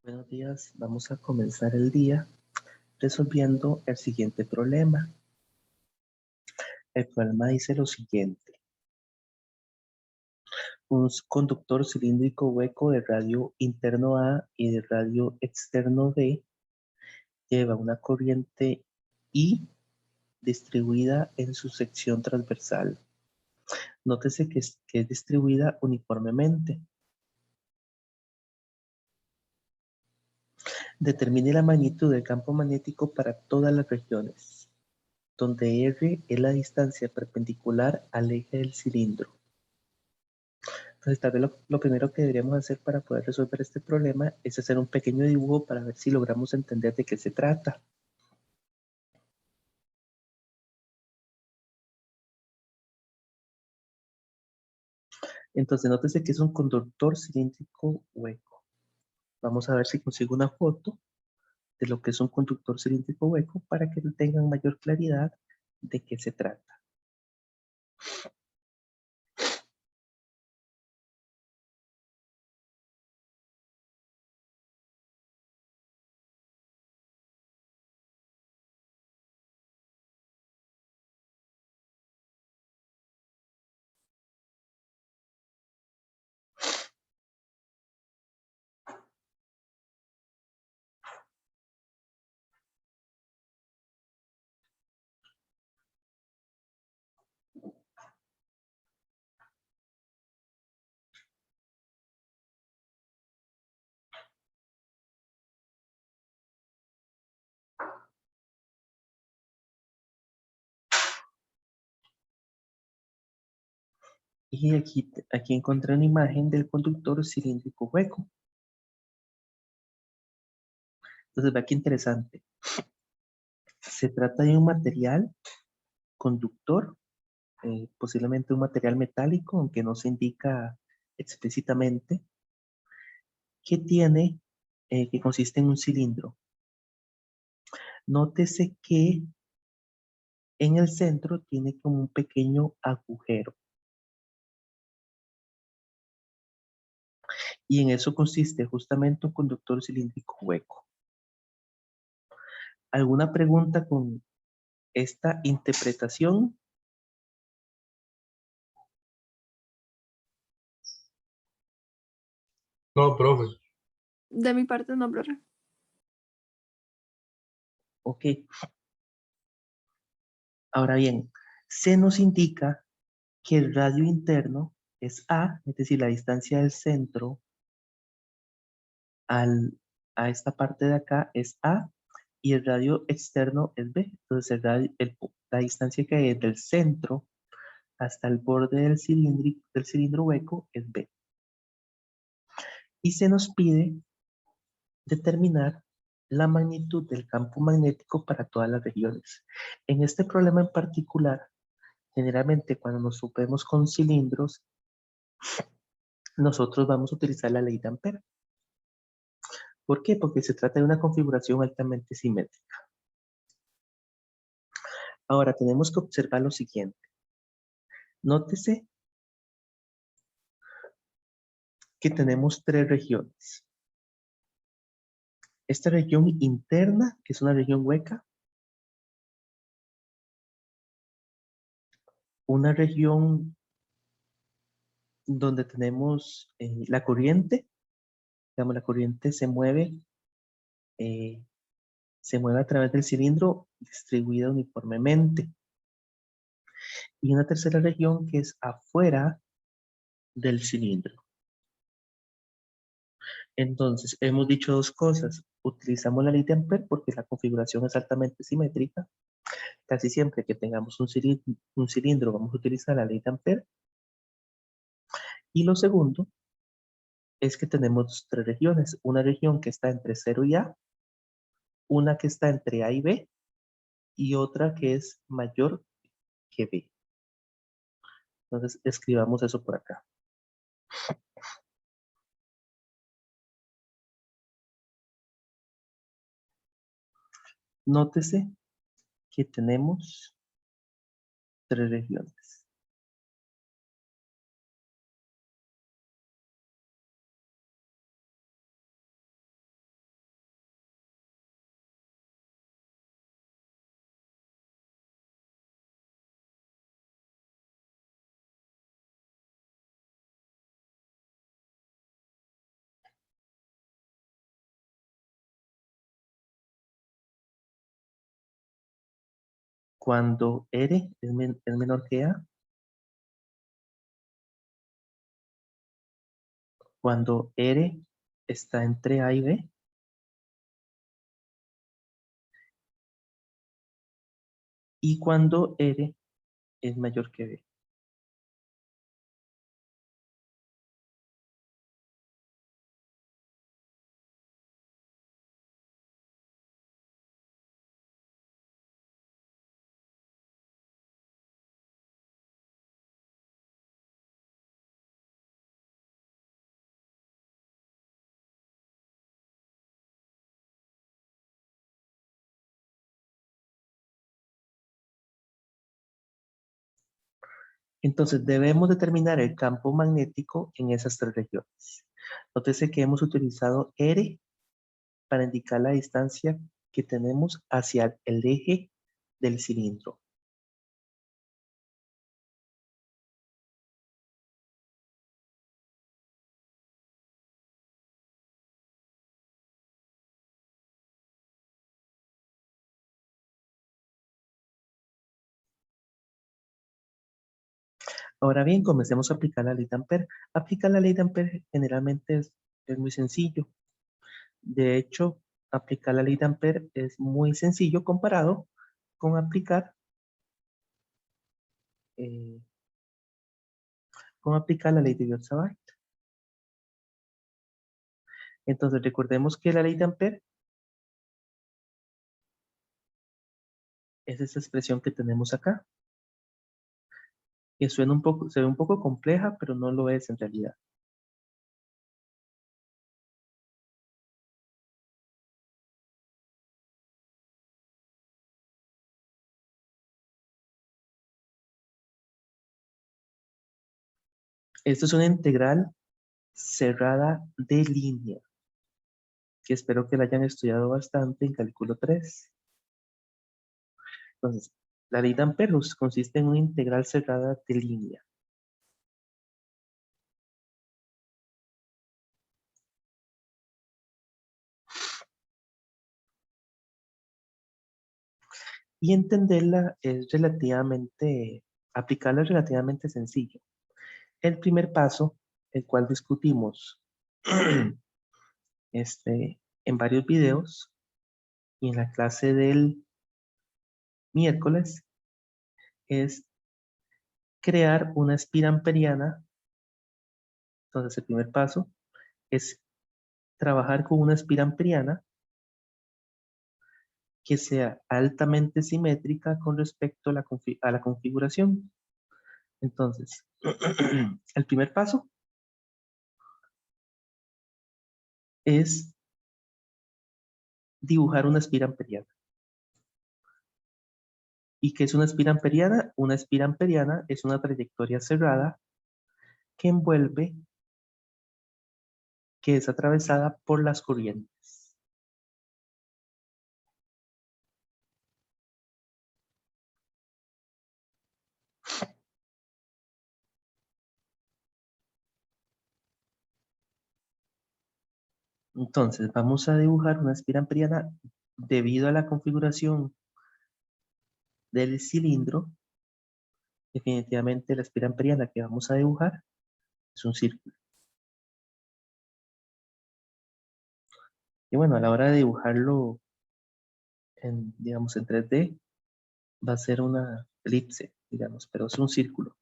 Buenos días, vamos a comenzar el día resolviendo el siguiente problema. El problema dice lo siguiente. Un conductor cilíndrico hueco de radio interno A y de radio externo B lleva una corriente I distribuida en su sección transversal. Nótese que es distribuida uniformemente. Determine la magnitud del campo magnético para todas las regiones, donde R es la distancia perpendicular al eje del cilindro. Entonces, tal vez lo primero que deberíamos hacer para poder resolver este problema es hacer un pequeño dibujo para ver si logramos entender de qué se trata. Entonces, nótese que es un conductor cilíndrico hueco. Vamos a ver si consigo una foto de lo que es un conductor cilíndrico hueco para que tengan mayor claridad de qué se trata. Y aquí encontré una imagen del conductor cilíndrico hueco. Entonces, vea qué interesante. Se trata de un material conductor, posiblemente un material metálico, aunque no se indica explícitamente, que consiste en un cilindro. Nótese que en el centro tiene como un pequeño agujero. Y en eso consiste justamente un conductor cilíndrico hueco. ¿Alguna pregunta con esta interpretación? No, profe. De mi parte no, profe. Ok. Ahora bien, se nos indica que el radio interno es A, es decir, la distancia del centro a esta parte de acá es A, y el radio externo es B. Entonces, la distancia que hay del centro hasta el borde del cilindro hueco es B. Y se nos pide determinar la magnitud del campo magnético para todas las regiones. En este problema en particular, generalmente cuando nos supemos con cilindros, nosotros vamos a utilizar la ley de Ampere. ¿Por qué? Porque se trata de una configuración altamente simétrica. Ahora tenemos que observar lo siguiente. Nótese que tenemos tres regiones. Esta región interna, que es una región hueca, una región donde tenemos la corriente, digamos, la corriente eh, se mueve a través del cilindro distribuida uniformemente. Y una tercera región que es afuera del cilindro. Entonces, hemos dicho dos cosas. Utilizamos la ley de Ampere porque la configuración es altamente simétrica. Casi siempre que tengamos un cilindro vamos a utilizar la ley de Ampere. Y lo segundo es que tenemos tres regiones. Una región que está entre 0 y A, una que está entre A y B, y otra que es mayor que B. Entonces, escribamos eso por acá. Nótese que tenemos tres regiones. Cuando R es menor que A, cuando R está entre A y B, y cuando R es mayor que B. Entonces debemos determinar el campo magnético en esas tres regiones. Nótese que hemos utilizado R para indicar la distancia que tenemos hacia el eje del cilindro. Ahora bien, comencemos a aplicar la ley de Ampere. Aplicar la ley de Ampere generalmente es muy sencillo. De hecho, aplicar la ley de Ampere es muy sencillo comparado con eh, aplicar la ley de Biot-Savart. Entonces, recordemos que la ley de Ampere es esa expresión que tenemos acá, que suena un poco, se ve un poco compleja, pero no lo es en realidad. Esto es una integral cerrada de línea, que espero que la hayan estudiado bastante en cálculo 3. Entonces, la ley de Ampere consiste en una integral cerrada de línea. Y entenderla es aplicarla es relativamente sencillo. El primer paso, el cual discutimos en varios videos y en la clase del miércoles, es crear una espira amperiana. Entonces, el primer paso es trabajar con una espira amperiana que sea altamente simétrica con respecto a la configuración. Entonces, el primer paso es dibujar una espira amperiana. ¿Y qué es una espira amperiana? Una espira amperiana es una trayectoria cerrada que envuelve, que es atravesada por las corrientes. Entonces, vamos a dibujar una espira amperiana debido a la configuración del cilindro. Definitivamente la espira amperiana que vamos a dibujar es un círculo. Y bueno, a la hora de dibujarlo digamos, en 3D, va a ser una elipse, digamos, pero es un círculo.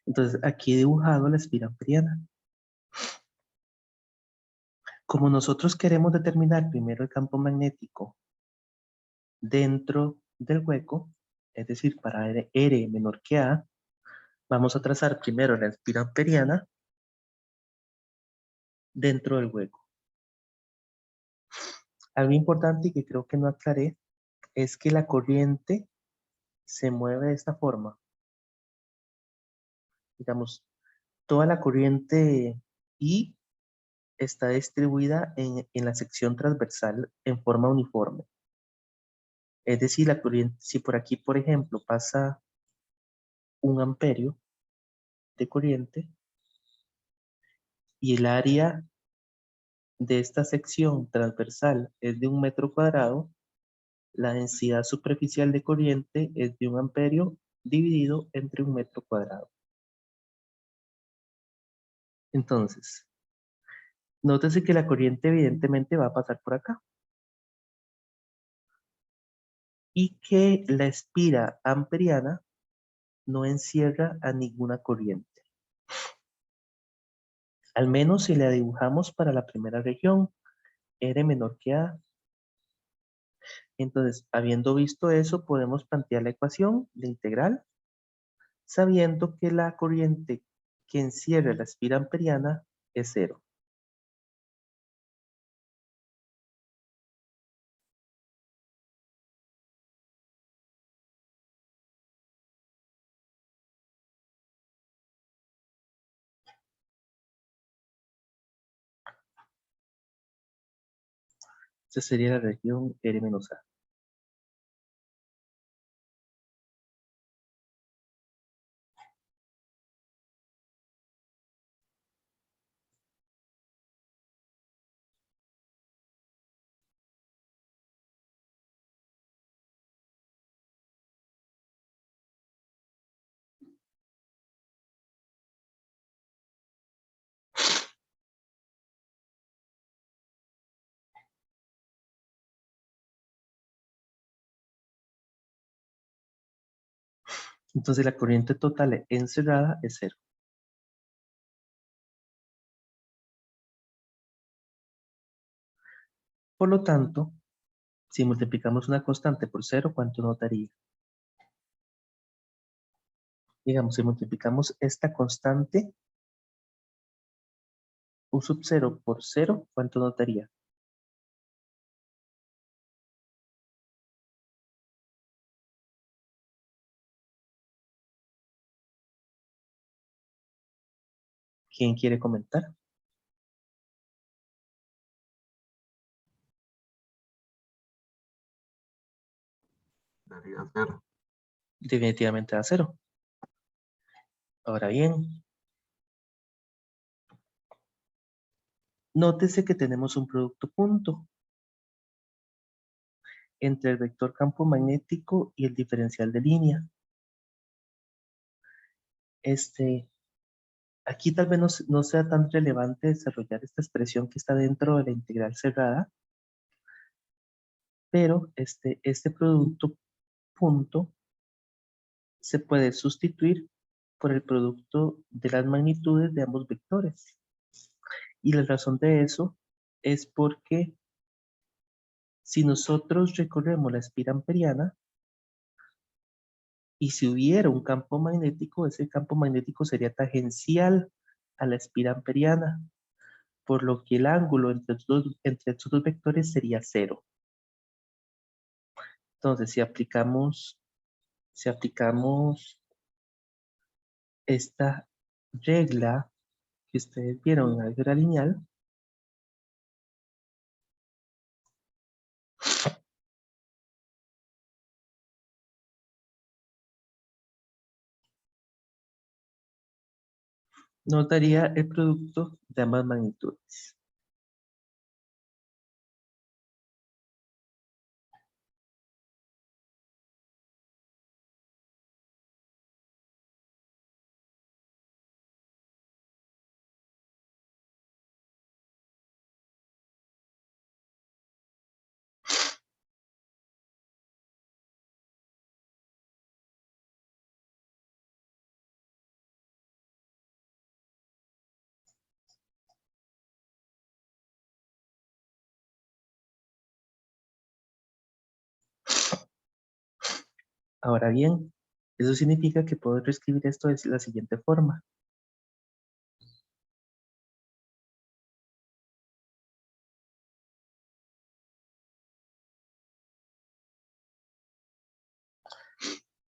Entonces, aquí he dibujado la espira amperiana. Como nosotros queremos determinar primero el campo magnético dentro del hueco, es decir, para R menor que A, vamos a trazar primero la espira amperiana dentro del hueco. Algo importante y que creo que no aclaré es que la corriente se mueve de esta forma. Digamos, toda la corriente I está distribuida en la sección transversal en forma uniforme. Es decir, la corriente, si por aquí, por ejemplo, pasa 1 amperio de corriente y el área de esta sección transversal es de 1 metro cuadrado, la densidad superficial de corriente es de 1 amperio dividido entre 1 metro cuadrado. Entonces, nótese que la corriente evidentemente va a pasar por acá. Y que la espira amperiana no encierra a ninguna corriente. Al menos si la dibujamos para la primera región, R menor que A. Entonces, habiendo visto eso, podemos plantear la ecuación de integral, sabiendo que la corriente que encierra la espira amperiana es 0. Esta sería la región R menos A. Entonces la corriente total encerrada es 0. Por lo tanto, si multiplicamos una constante por 0, ¿cuánto nos daría? Digamos, si multiplicamos esta constante U sub 0 por 0, ¿cuánto nos daría? ¿Quién quiere comentar? Daría 0. Definitivamente a 0. Ahora bien, nótese que tenemos un producto punto entre el vector campo magnético y el diferencial de línea. Aquí tal vez no sea tan relevante desarrollar esta expresión que está dentro de la integral cerrada, pero este producto punto se puede sustituir por el producto de las magnitudes de ambos vectores. Y la razón de eso es porque si nosotros recorremos la espira amperiana y si hubiera un campo magnético, ese campo magnético sería tangencial a la espira amperiana, por lo que el ángulo entre estos dos vectores sería 0. Entonces, si aplicamos esta regla que ustedes vieron en álgebra lineal, nos daría el producto de ambas magnitudes. Ahora bien, eso significa que puedo reescribir esto de la siguiente forma.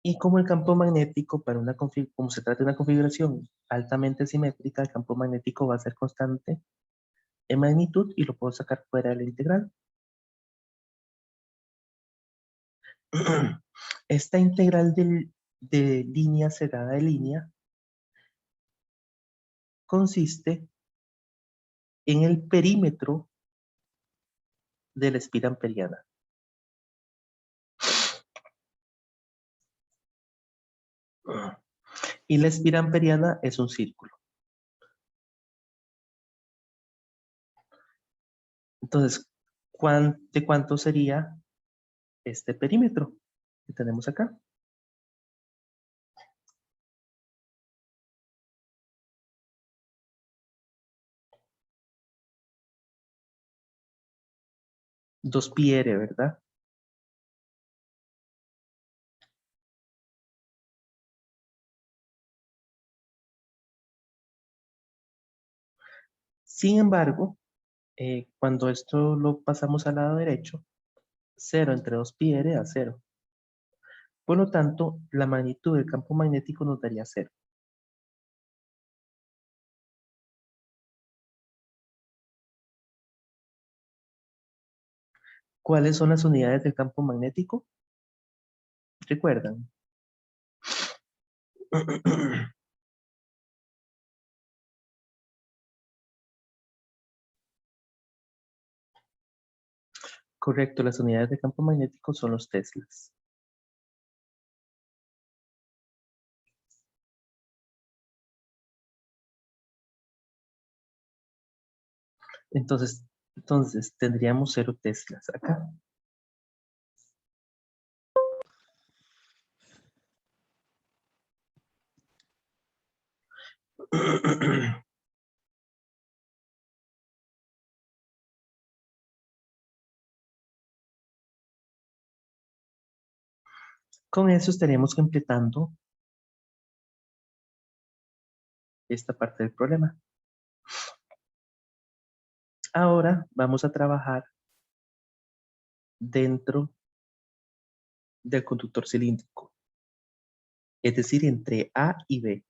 Y como el campo magnético, como se trata de una configuración altamente simétrica, el campo magnético va a ser constante en magnitud y lo puedo sacar fuera de la integral. Esta integral de línea cerrada de línea consiste en el perímetro de la espira amperiana. Y la espira amperiana es un círculo. Entonces, ¿de cuánto sería este perímetro que tenemos acá? Dos pi r, ¿verdad? Sin embargo, cuando esto lo pasamos al lado derecho, 0 entre 2 pi r da 0. Por lo tanto, la magnitud del campo magnético nos daría 0. ¿Cuáles son las unidades del campo magnético? ¿Recuerdan? Correcto, las unidades de campo magnético son los teslas. Entonces tendríamos 0 teslas acá. Con eso estaríamos completando esta parte del problema. Ahora vamos a trabajar dentro del conductor cilíndrico, es decir, entre A y B.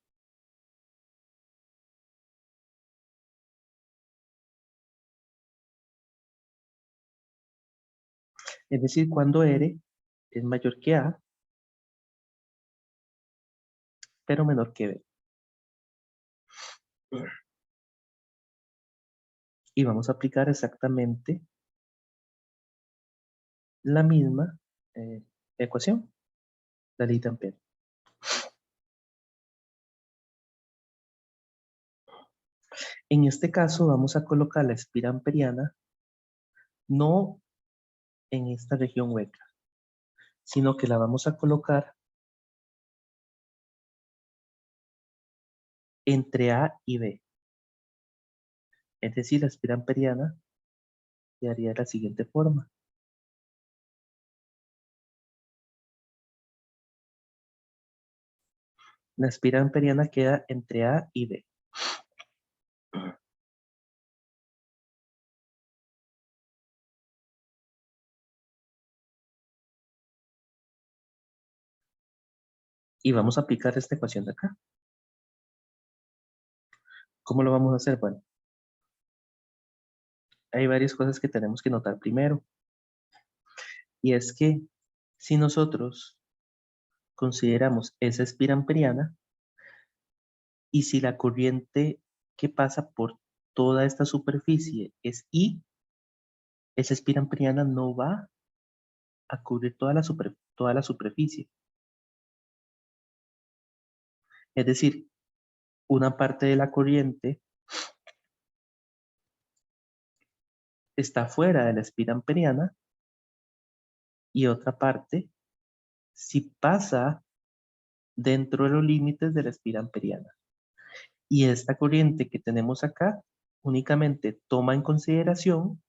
Es decir, cuando R es mayor que A, pero menor que B. Y vamos a aplicar exactamente la misma ecuación, la ley de Ampere. En este caso vamos a colocar la espira amperiana no en esta región hueca, sino que la vamos a colocar entre A y B. Es decir, la espira amperiana quedaría de la siguiente forma. La espira amperiana queda entre A y B. Y vamos a aplicar esta ecuación de acá. ¿Cómo lo vamos a hacer? Bueno, hay varias cosas que tenemos que notar primero. Y es que si nosotros consideramos esa espira amperiana y si la corriente que pasa por toda esta superficie es I, esa espira amperiana no va a cubrir toda la superficie. Es decir, una parte de la corriente está fuera de la espira amperiana y otra parte sí pasa dentro de los límites de la espira amperiana. Y esta corriente que tenemos acá únicamente toma en consideración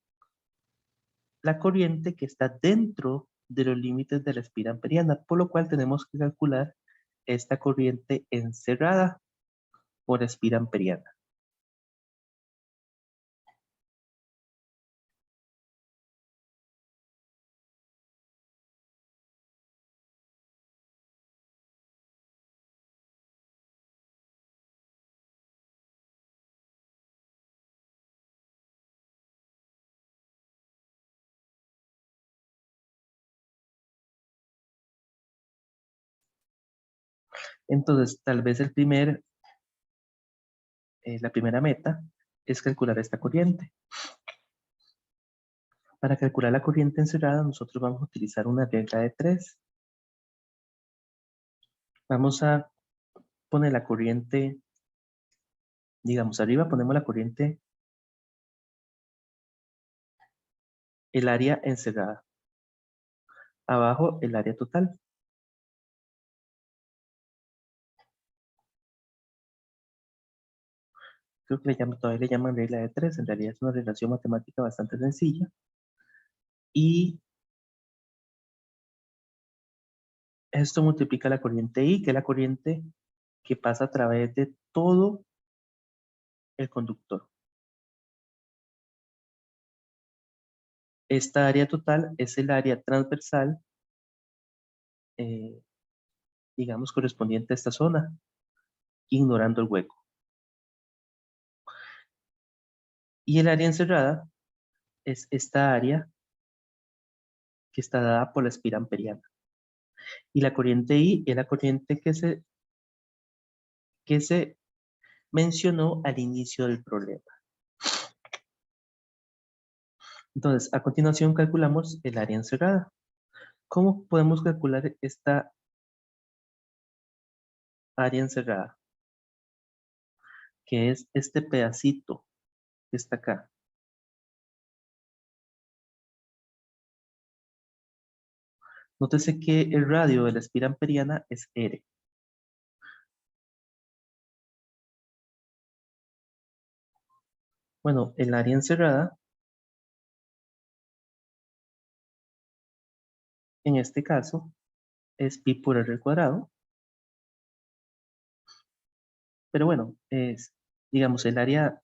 la corriente que está dentro de los límites de la espira amperiana, por lo cual tenemos que calcular esta corriente encerrada por espira amperiana. Entonces, tal vez la primera meta es calcular esta corriente. Para calcular la corriente encerrada, nosotros vamos a utilizar una regla de 3. Vamos a poner la corriente, digamos, arriba ponemos la corriente, el área encerrada. Abajo, el área total. Creo que todavía le llaman regla de 3. En realidad es una relación matemática bastante sencilla. Y esto multiplica la corriente I, que es la corriente que pasa a través de todo el conductor. Esta área total es el área transversal, digamos, correspondiente a esta zona, ignorando el hueco. Y el área encerrada es esta área que está dada por la espira amperiana. Y la corriente I es la corriente que se mencionó al inicio del problema. Entonces, a continuación calculamos el área encerrada. ¿Cómo podemos calcular esta área encerrada? Que es este pedacito que está acá. Nótese que el radio de la espira amperiana es R. Bueno, el área encerrada, en este caso, es pi por r cuadrado. Pero bueno, es, digamos, el área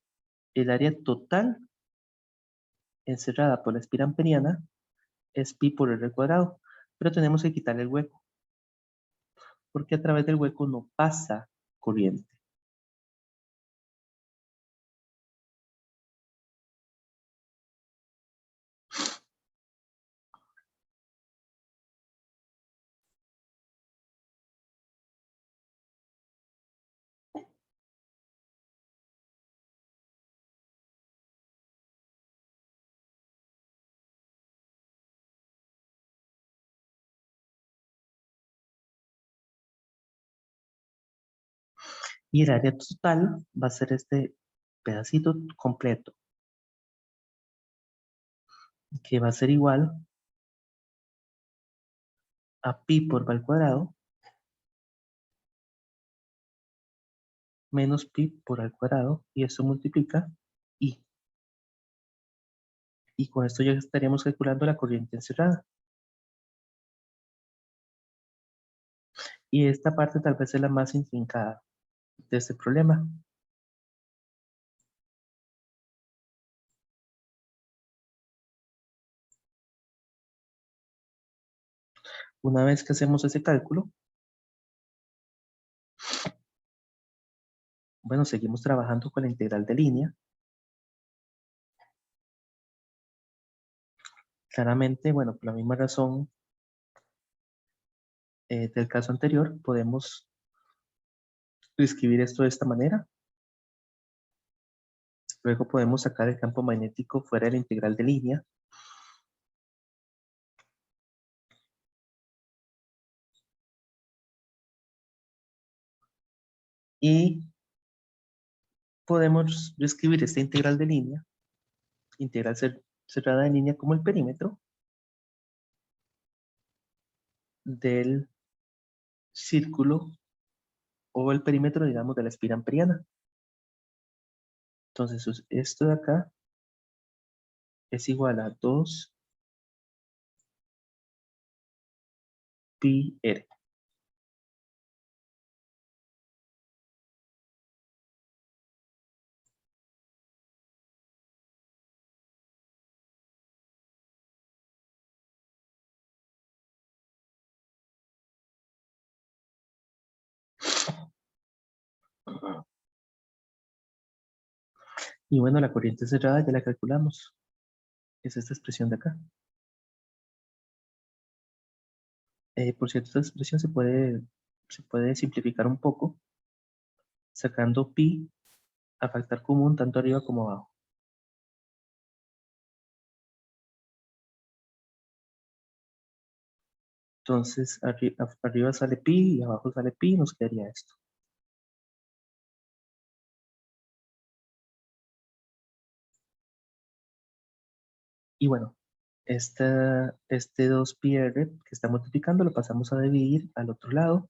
total encerrada por la espira amperiana es pi por r cuadrado. Pero tenemos que quitarle el hueco, porque a través del hueco no pasa corriente. Y el área total va a ser este pedacito completo, que va a ser igual a pi por r al cuadrado menos pi por al cuadrado, y esto multiplica i. Y con esto ya estaríamos calculando la corriente encerrada. Y esta parte tal vez es la más intrincada de este problema. Una vez que hacemos ese cálculo, bueno, seguimos trabajando con la integral de línea. Claramente, bueno, por la misma razón del caso anterior, podemos escribir esto de esta manera. Luego podemos sacar el campo magnético fuera de la integral de línea. Y podemos escribir esta integral de línea, integral cerrada de línea, como el perímetro del círculo o el perímetro, digamos, de la espira amperiana. Entonces, esto de acá es igual a 2 pi r. Y bueno, la corriente cerrada ya la calculamos. Es esta expresión de acá. Por cierto, esta expresión se puede se puede simplificar un poco, sacando pi a factor común tanto arriba como abajo. Entonces, arriba sale pi y abajo sale pi, nos quedaría esto. Y bueno, este 2πr que está multiplicando lo pasamos a dividir al otro lado.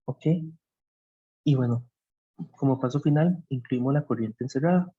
¿Ok? Y bueno, como paso final, incluimos la corriente encerrada.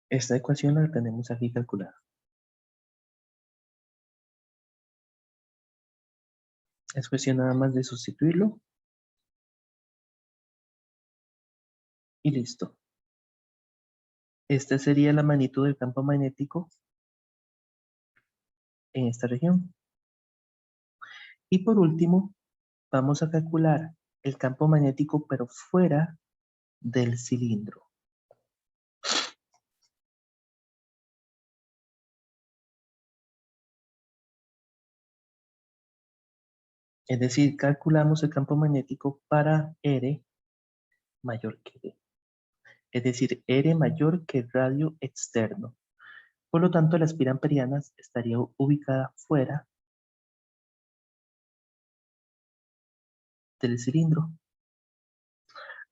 Esta ecuación la tenemos aquí calculada. Es cuestión nada más de sustituirlo. Y listo. Esta sería la magnitud del campo magnético en esta región. Y por último, vamos a calcular el campo magnético pero fuera del cilindro. Es decir, calculamos el campo magnético para R mayor que D. Es decir, R mayor que el radio externo. Por lo tanto, la espira amperiana estaría ubicada fuera del cilindro.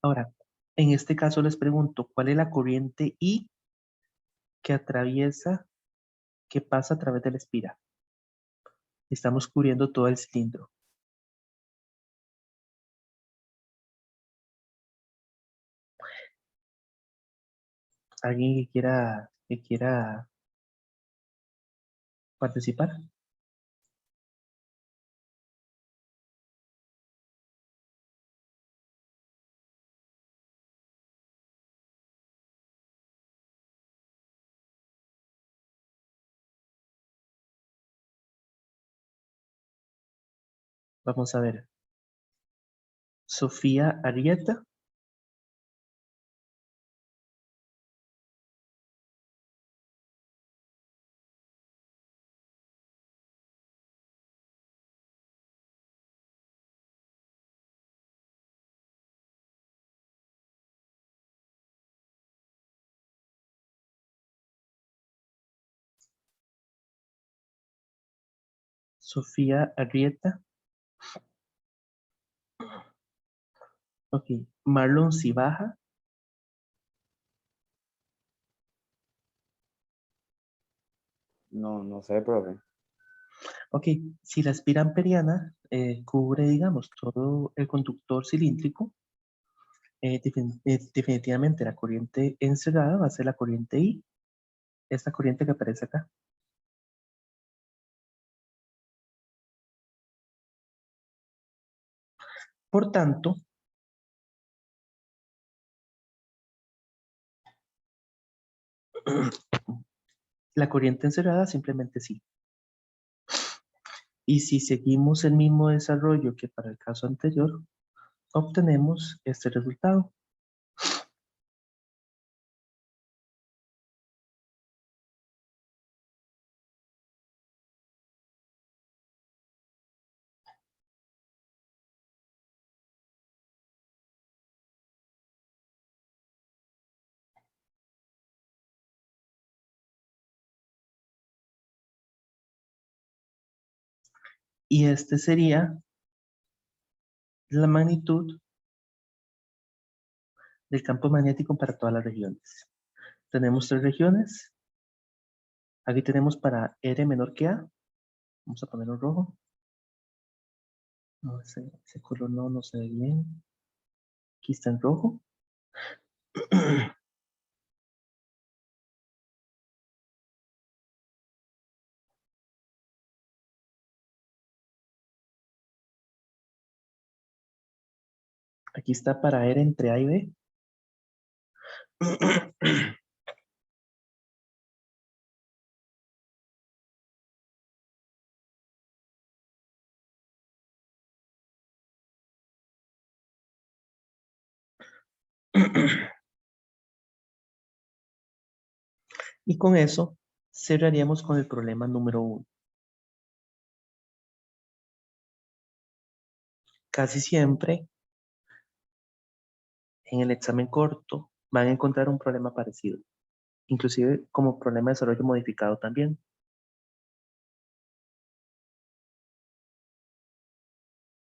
Ahora, en este caso les pregunto, ¿cuál es la corriente I que pasa a través de la espira? Estamos cubriendo todo el cilindro. ¿Alguien que quiera participar? Vamos a ver. Sofía Arieta. Sofía Arrieta. Ok. Marlon Cibaja. No, no sé, profe. Ok. Si la espira amperiana cubre, digamos, todo el conductor cilíndrico, definitivamente la corriente encerrada va a ser la corriente I. Esta corriente que aparece acá. Por tanto, La corriente encerrada simplemente sí. Y si seguimos el mismo desarrollo que para el caso anterior, obtenemos este resultado. Y este sería la magnitud del campo magnético para todas las regiones. Tenemos 3 regiones. Aquí tenemos para R menor que A. Vamos a ponerlo rojo. No, ese color no se ve bien. Aquí está en rojo. Aquí está para R entre A y B. Y con eso cerraríamos con el problema número 1. Casi siempre en el examen corto van a encontrar un problema parecido, inclusive como problema de desarrollo modificado también.